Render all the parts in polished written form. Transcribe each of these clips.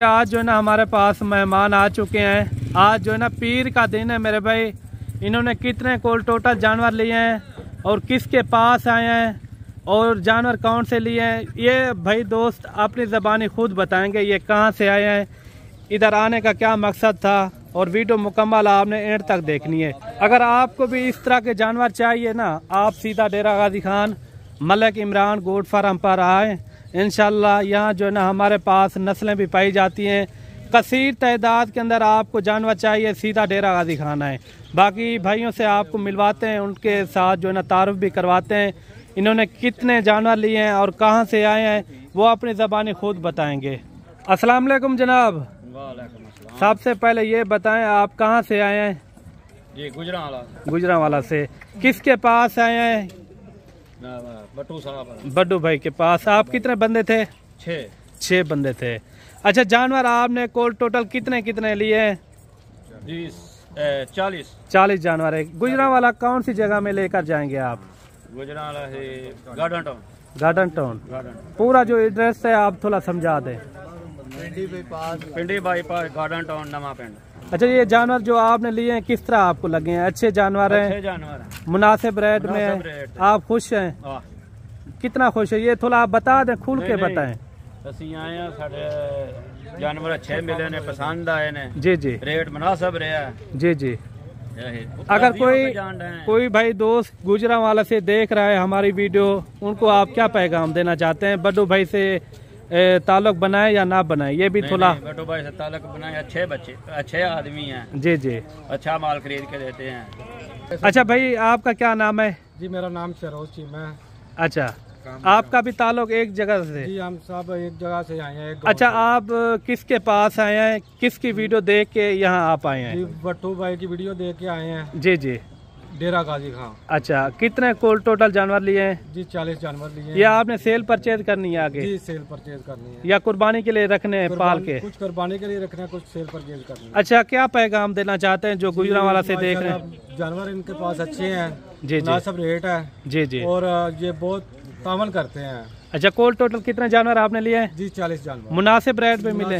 आज जो है ना हमारे पास मेहमान आ चुके हैं। आज जो है ना पीर का दिन है मेरे भाई। इन्होंने कितने कोल टोटल जानवर लिए हैं और किसके पास आए हैं और जानवर कौन से लिए हैं, ये भाई दोस्त अपनी ज़बानी खुद बताएंगे। ये कहाँ से आए हैं, इधर आने का क्या मकसद था, और वीडियो मुकम्मल आपने एंड तक देखनी है। अगर आपको भी इस तरह के जानवर चाहिए ना, आप सीधा डेरा गाजी खान मलिक इमरान गोट फार्म पर आए। इंशाल्लाह यहाँ जो है ना हमारे पास नस्लें भी पाई जाती हैं। कसीर तादाद के अंदर आपको जानवर चाहिए, सीधा डेरा गाजी खान आए। बाकी भाइयों से आपको मिलवाते हैं, उनके साथ जो है ना तारुफ भी करवाते हैं। इन्होंने कितने जानवर लिए हैं और कहाँ से आए हैं वो अपनी ज़बानी खुद बताएंगे। अस्सलाम वालेकुम जनाब। सबसे पहले ये बताएं आप कहाँ से आए हैं? जी गुजरांवाला से। किसके पास आए हैं? बट्टू साहब, बड्डू भाई के पास। आप कितने बंदे थे? 6 बंदे थे। अच्छा, जानवर आपने कोल टोटल कितने कितने लिए हैं? 40 जानवर है। गुजरांवाला कौन सी जगह में लेकर जाएंगे आप? गुजरांवाला है गार्डन टाउन। पूरा जो एड्रेस है आप थोड़ा समझा दें। पिंडी बाईपास गार्डन टाउन नवा पिंड। अच्छा, ये जानवर जो आपने लिए हैं किस तरह आपको लगे हैं? अच्छे जानवर हैं, मुनासिब रेट में है, आप खुश हैं? कितना खुश है ये थोड़ा आप बता दें, खुल के बताएं। ਅਸੀਂ ਆਏ ਆ, ਸਾਡੇ जानवर अच्छे मिले ने, पसंद आए ने। जी जी, रेट मुनासिब रहा। जी जी। अगर कोई भाई दोस्त गुजरांवाला से देख रहा है हमारी वीडियो, उनको आप क्या पैगाम देना चाहते हैं? बड्डू भाई से ताल्लुक बनाए या ना बनाए, ये भी थोड़ा। बड्डू भाई से ताल्लुक बनाए, अच्छे बच्चे अच्छे आदमी हैं। जी जी, अच्छा माल खरीद के देते हैं। अच्छा भाई, आपका क्या नाम है? जी मेरा नाम सरोज चीमा है। अच्छा, आपका भी ताल्लुक एक जगह से? जी हम सब एक जगह से आए हैं। अच्छा, आप किसके पास आए हैं, किसकी वीडियो देख के यहाँ आप आए हैं? बट्टू भाई की वीडियो देख के आए हैं। जी जी, डेरा गाजी खान। अच्छा, कितने कोल टोटल जानवर लिए हैं? जी 40 जानवर लिए हैं। या आपने सेल परचेज करनी है आगे? जी सेल परचेज करनी है। या कुर्बानी के लिए रखने हैं पाल के? कुछ कुर्बानी के लिए रखना है, कुछ सेल परचेज करनी है। अच्छा, क्या पैगाम देना चाहते हैं जो गुजरांवाला से देख रहे हैं? जानवर इनके पास अच्छे हैं, जी जी, मुनासिब रेट है। जी जी, और ये बहुत तावन करते हैं। अच्छा, कोल टोटल कितने जानवर आपने लिए हैं? जी 40 जानवर मुनासिब रेट पे मिले।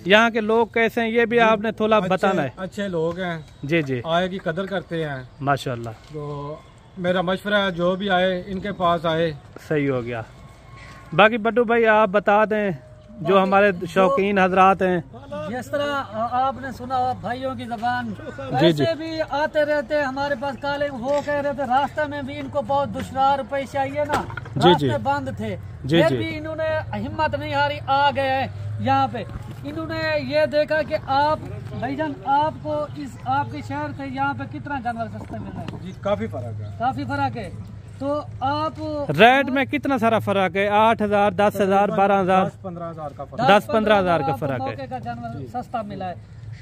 यहाँ के लोग कैसे हैं ये भी आपने थोड़ा बताना है। अच्छे लोग हैं। जी जी, आए की कदर करते हैं माशाल्लाह। तो मेरा मशवरा है जो भी आए इनके पास आए। सही हो गया। बाकी बड्डू भाई आप बता दें जो हमारे शौकीन हजरात हैं। जिस तरह आपने सुना भाइयों की जबान, जी जी, वैसे भी आते रहते हैं हमारे पास काले। वो कह रहे थे रास्ते में भी इनको बहुत दुश्वार पेश आई है ना, रास्ते बंद थे, फिर भी इन्होंने हिम्मत नहीं हारी, आ गए यहाँ पे। इन्होंने ये देखा कि आप भाईजान आपको इस आपके शहर से यहाँ पे कितना जानवर सस्ते मिल रहे हैं? जी काफी फर्क है। तो आप रेट में कितना सारा फर्क है? 8,000, 10,000, 12,000, 15,000 का फर्क, 10-15,000 का फर्क है। का जानवर सस्ता मिला है।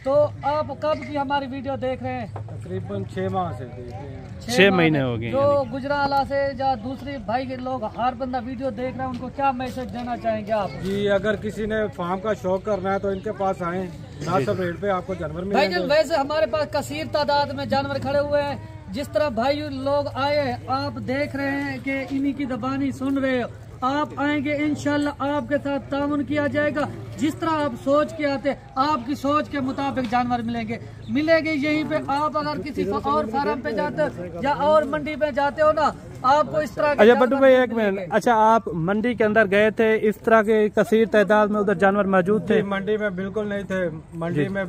तो आप कब की हमारी वीडियो देख रहे हैं? तकरीबन 6 माह से देख रहे हैं। 6 महीने हो गए। जो गुजरांवाला से या दूसरे भाई के लोग हर बंदा वीडियो देख रहे हैं, उनको क्या मैसेज देना चाहेंगे आप? जी अगर किसी ने फार्म का शौक करना है तो इनके पास आए, मुनासिब रेट पे आपको जानवर मिलेंगे। भाईजान वैसे हमारे पास कसीर तादाद में जानवर खड़े हुए हैं। जिस तरह भाई लोग आए आप देख रहे हैं कि इन्हीं की ज़बानी सुन रहे हो। आप आएंगे इंशाल्लाह आपके साथ ताउन किया जाएगा। जिस तरह आप सोच के आते, आपकी सोच के मुताबिक जानवर मिलेंगे यहीं पे। आप अगर किसी और फार्म पे जाते हो या और मंडी पे जाते हो ना, आपको इस तरह। अच्छा बड्डू भाई एक मिनट, अच्छा आप मंडी के अंदर गए थे, इस तरह के कसीर तादाद में उधर जानवर मौजूद थे? मंडी में बिल्कुल नहीं थे। मंडी में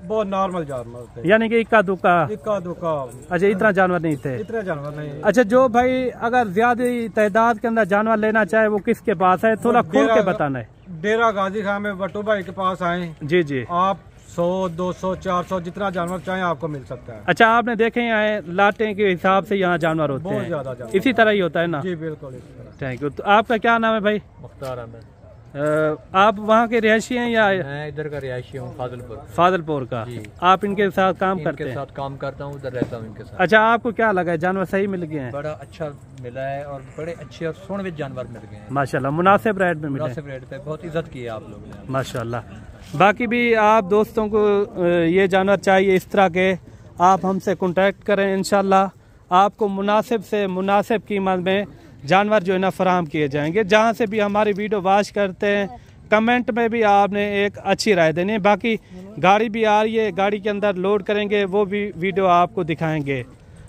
बहुत नॉर्मल जानवर थे, यानी कि इक्का दुक्का। अच्छा, इतना जानवर नहीं थे? इतने जानवर नहीं। अच्छा, जो भाई अगर ज्यादा तादाद के अंदर जानवर लेना चाहे वो किसके पास है, थोड़ा खोल के बताना है। डेरा गाजी खान में बट्टू भाई के पास आए। जी जी, आप 100, 200, 400 जितना जानवर चाहे आपको मिल सकता है। अच्छा, आपने देखे हैं लाटे के हिसाब से यहाँ जानवर होते हैं? बहुत ज्यादा। इसी तरह ही होता है ना? जी बिल्कुल इसी तरह। Thank you. तो आपका क्या नाम है भाई? मुख्तार अहमद। आप वहाँ के रिहायशी हैं या? मैं इधर का रिहायशी हूँ, फाजिलपुर का। आप इनके साथ काम करते हैं? इनके साथ काम करता हूँ, उधर रहता हूँ इनके साथ। अच्छा, आपको क्या लगा है, जानवर सही मिल गए हैं? बड़ा अच्छा मिला है और बड़े अच्छे और सोनवे जानवर मिल गए हैं माशाल्लाह। मुनासिब रेट में मिले? मुनासिब रेट पे बहुत इज्जत की है आप लोगों ने माशाल्लाह। बाकी भी आप दोस्तों को ये जानवर चाहिए इस तरह के, आप हमसे कॉन्टेक्ट करें। इंशाल्लाह आपको मुनासिब से मुनासिब कीमत में जानवर जो है ना फराहम किए जाएंगे। जहाँ से भी हमारी वीडियो वॉच करते हैं कमेंट में भी आपने एक अच्छी राय देनी है। बाकी गाड़ी भी आ रही है, गाड़ी के अंदर लोड करेंगे, वो भी वीडियो आपको दिखाएंगे।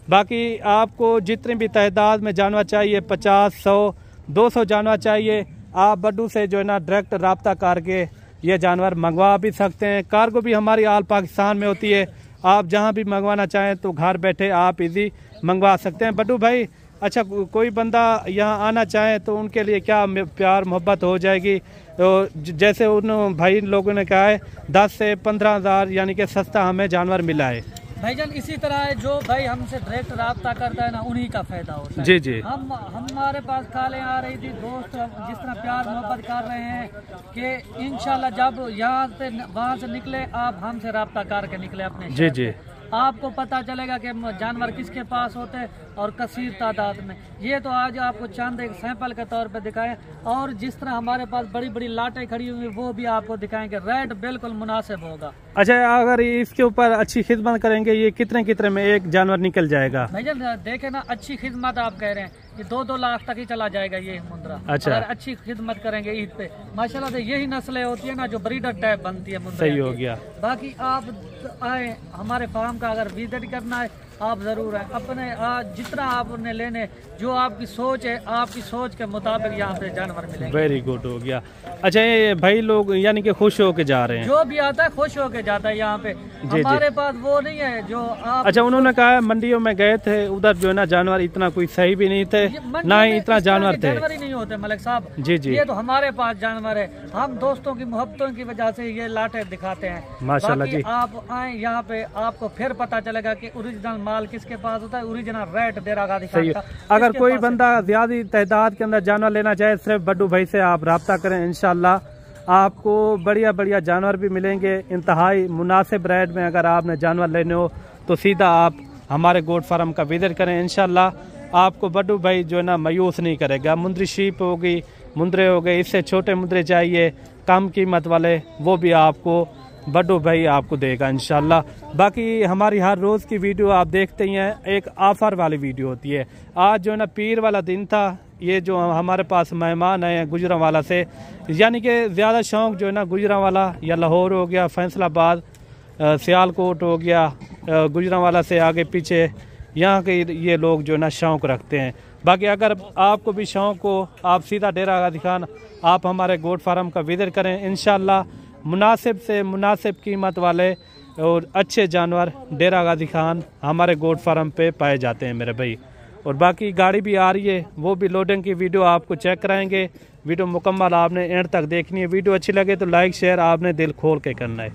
बाकी आपको जितनी भी तादाद में जानवर चाहिए, 50, 100, 200 जानवर चाहिए, आप बड्डू से जो है ना डायरेक्ट रब्ता करके ये जानवर मंगवा भी सकते हैं। कार्गो भी हमारी ऑल पाकिस्तान में होती है, आप जहां भी मंगवाना चाहें तो घर बैठे आप इजी मंगवा सकते हैं। बड्डू भाई, अच्छा कोई बंदा यहाँ आना चाहे तो उनके लिए क्या प्यार मोहब्बत हो जाएगी? तो जैसे उन भाई लोगों ने कहा है 10 से 15 हज़ार यानी कि सस्ता हमें जानवर मिला है भाईजान। इसी तरह है, जो भाई हमसे डायरेक्ट रब्ता करता है ना, उन्हीं का फायदा होता है। जी जी। हमारे पास कालें आ रही थी, दोस्त जिस तरह प्यार मोहब्बत कर रहे हैं कि इंशाल्लाह जब यहाँ से वहाँ से निकले आप हमसे रब्ता करके निकले अपने जी जी, आपको पता चलेगा कि जानवर किसके पास होते हैं और कसीर तादाद में। ये तो आज आपको चंद एक सैंपल के तौर पे दिखाएं, और जिस तरह हमारे पास बड़ी बड़ी लाटें खड़ी हुई वो भी आपको दिखाएंगे। रेट बिल्कुल मुनासिब होगा। अच्छा, अगर इसके ऊपर अच्छी खिदमत करेंगे ये कितने में एक जानवर निकल जाएगा? भैया देखे ना, अच्छी खिदमत आप कह रहे हैं, ये 2-2 लाख तक ही चला जाएगा ये मुंद्रा। अच्छा, अगर अच्छी खिदमत करेंगे ईद पे माशाल्लाह से, यही नस्लें होती है ना जो ब्रीडर टाइप बनती है मुंद्रा। सही हो गया। बाकी आप आए हमारे फार्म का अगर विजिट करना है आप जरूर है, अपने जितना आपने लेने, जो आपकी सोच है आपकी सोच के मुताबिक यहाँ पे जानवर मिलेंगे। वेरी गुड हो गया। अच्छा, ये भाई लोग यानी कि खुश होके जा रहे हैं? जो भी आता है खुश होके जाता है यहाँ पे। हमारे पास वो नहीं है जो आप। अच्छा, उन्होंने कहा मंडियों में गए थे, उधर जो है ना जानवर इतना कोई सही भी नहीं थे, ना ही इतना जानवर थे। जानवर ही नहीं होते मलिक साहब। जी जी, ये तो हमारे पास जानवर है, हम दोस्तों की मोहब्बतों की वजह से ये लाटे दिखाते हैं माशाल्लाह जी। आप आए यहाँ पे आपको फिर पता चलेगा कि ओरिजिनल माल किसके पास होता है, ओरिजिनल रेट दे रहा सही। अगर कोई बंदा ज्यादा तादाद के अंदर जानवर लेना चाहे, सिर्फ बड्डू भाई से आप रब्ता करें, इंशाल्लाह आपको बढ़िया बढ़िया जानवर भी मिलेंगे इंतहाई मुनासिब रेट में। अगर आपने जानवर लेने हो तो सीधा आप हमारे गोट फार्म का विजिट करें, इंशाल्लाह आपको बड्डू भाई जो है ना मायूस नहीं करेगा। मुंद्री शीप होगी, मुंद्रे हो गए, इससे छोटे मुंद्रे चाहिए कम कीमत वाले, वो भी आपको बड्डू भाई आपको देगा इंशाल्लाह। बाकी हमारी हर रोज़ की वीडियो आप देखते ही हैं, एक ऑफर वाली वीडियो होती है। आज जो है ना पीर वाला दिन था, ये जो हमारे पास मेहमान आए हैं गुजरांवाला से, यानी कि ज़्यादा शौक़ जो है ना गुजरांवाला या लाहौर हो गया, फैसलाबाद, सियालकोट हो गया, गुजरांवाला से आगे पीछे यहाँ के ये लोग जो है ना शौक़ रखते हैं। बाकी अगर आपको भी शौक़ हो, आप सीधा डेरा गाजी खान आप हमारे गोट फार्म का विजिट करें, इंशाल्लाह मुनासिब से मुनासिब कीमत वाले और अच्छे जानवर डेरा गाजी खान हमारे गोट फार्म पे पाए जाते हैं मेरे भाई। और बाकी गाड़ी भी आ रही है, वो भी लोडिंग की वीडियो आपको चेक कराएंगे। वीडियो मुकम्मल आपने एंड तक देखनी है। वीडियो अच्छी लगे तो लाइक शेयर आपने दिल खोल के करना है।